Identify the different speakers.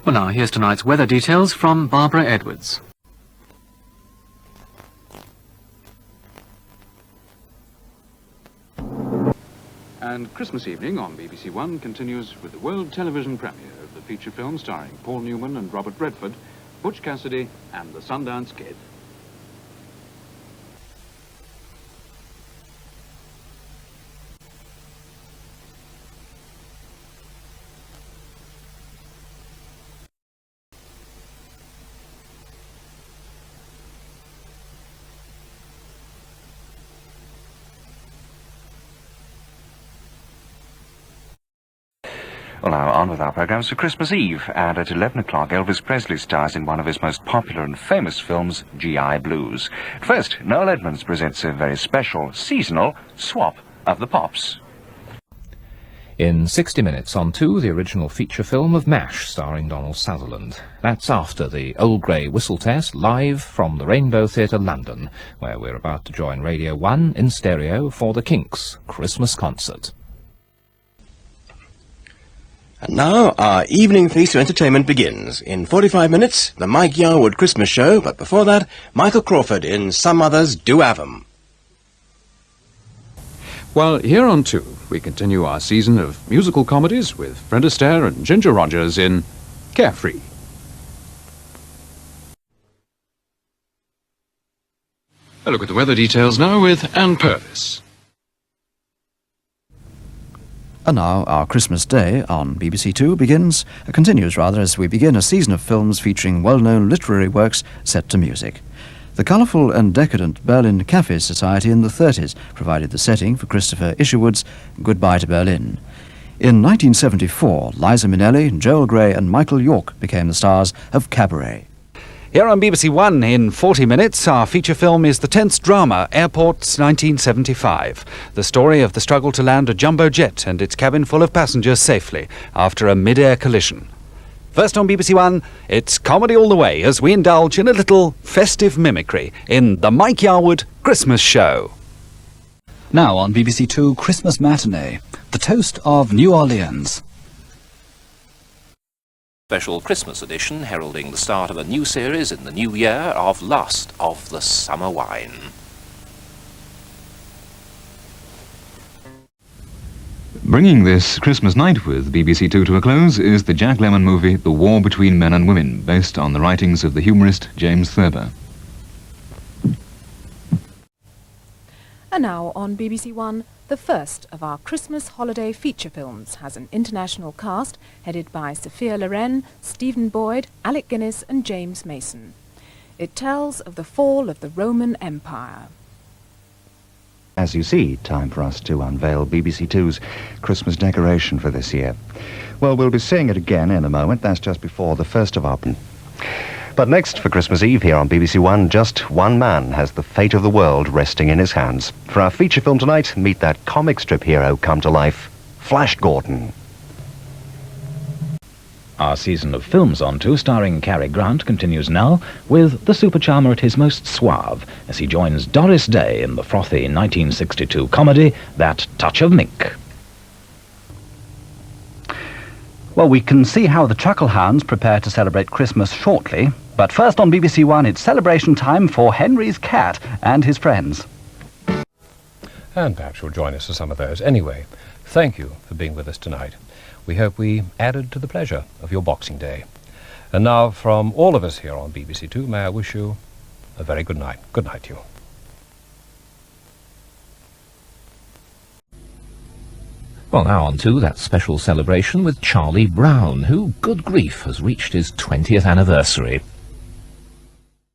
Speaker 1: Well, now, here's tonight's weather details from Barbara Edwards. And Christmas evening on BBC One continues with the world television premiere of the feature film starring Paul Newman and Robert Redford, Butch Cassidy and the Sundance Kid.
Speaker 2: Well, now on with our programmes for Christmas Eve, and at 11 o'clock Elvis Presley stars in one of his most popular and famous films, G.I. Blues. First, Noel Edmonds presents a very special, seasonal swap of the Pops.
Speaker 3: In 60 Minutes on 2, the original feature film of MASH, starring Donald Sutherland. That's after the Old Grey Whistle Test, live from the Rainbow Theatre, London, where we're about to join Radio 1 in stereo for the Kinks' Christmas concert.
Speaker 4: And now our evening feast of entertainment begins. In 45 minutes, the Mike Yarwood Christmas show, but before that, Michael Crawford in Some Others Do Have 'Em.
Speaker 5: Well, here on 2, we continue our season of musical comedies with Fred Astaire and Ginger Rogers in Carefree. A look at the weather details now with Anne Purvis.
Speaker 6: And now our Christmas Day on BBC Two continues as we begin a season of films featuring well-known literary works set to music. The colourful and decadent Berlin Cafe Society in the 30s provided the setting for Christopher Isherwood's Goodbye to Berlin. In 1974, Liza Minnelli, Joel Grey and Michael York became the stars of Cabaret.
Speaker 7: Here on BBC One in 40 minutes, our feature film is the tense drama Airports 1975, the story of the struggle to land a jumbo jet and its cabin full of passengers safely after a mid-air collision. First on BBC One, it's comedy all the way as we indulge in a little festive mimicry in the Mike Yarwood Christmas Show.
Speaker 8: Now on BBC Two Christmas Matinee, The Toast of New Orleans.
Speaker 3: Special Christmas edition heralding the start of a new series in the new year of Last of the Summer Wine.
Speaker 9: Bringing this Christmas night with BBC Two to a close is the Jack Lemmon movie The War Between Men and Women, based on the writings of the humorist James Thurber.
Speaker 10: And now on BBC One, the first of our Christmas holiday feature films has an international cast headed by Sophia Loren, Stephen Boyd, Alec Guinness and James Mason. It tells of the fall of the Roman Empire.
Speaker 2: As you see, time for us to unveil BBC Two's Christmas decoration for this year. Well, we'll be seeing it again in a moment. That's just before the first of our... But next, for Christmas Eve here on BBC One, just one man has the fate of the world resting in his hands. For our feature film tonight, meet that comic strip hero come to life, Flash Gordon.
Speaker 11: Our season of films on 2, starring Cary Grant, continues now with the super charmer at his most suave as he joins Doris Day in the frothy 1962 comedy That Touch of Mink.
Speaker 8: Well, we can see how the Chucklehounds prepare to celebrate Christmas shortly, but first on BBC One, it's celebration time for Henry's cat and his friends.
Speaker 12: And perhaps you'll join us for some of those. Anyway, thank you for being with us tonight. We hope we added to the pleasure of your Boxing Day. And now, from all of us here on BBC Two, may I wish you a very good night. Good night to you.
Speaker 3: Well, now on to that special celebration with Charlie Brown, who, good grief, has reached his 20th anniversary.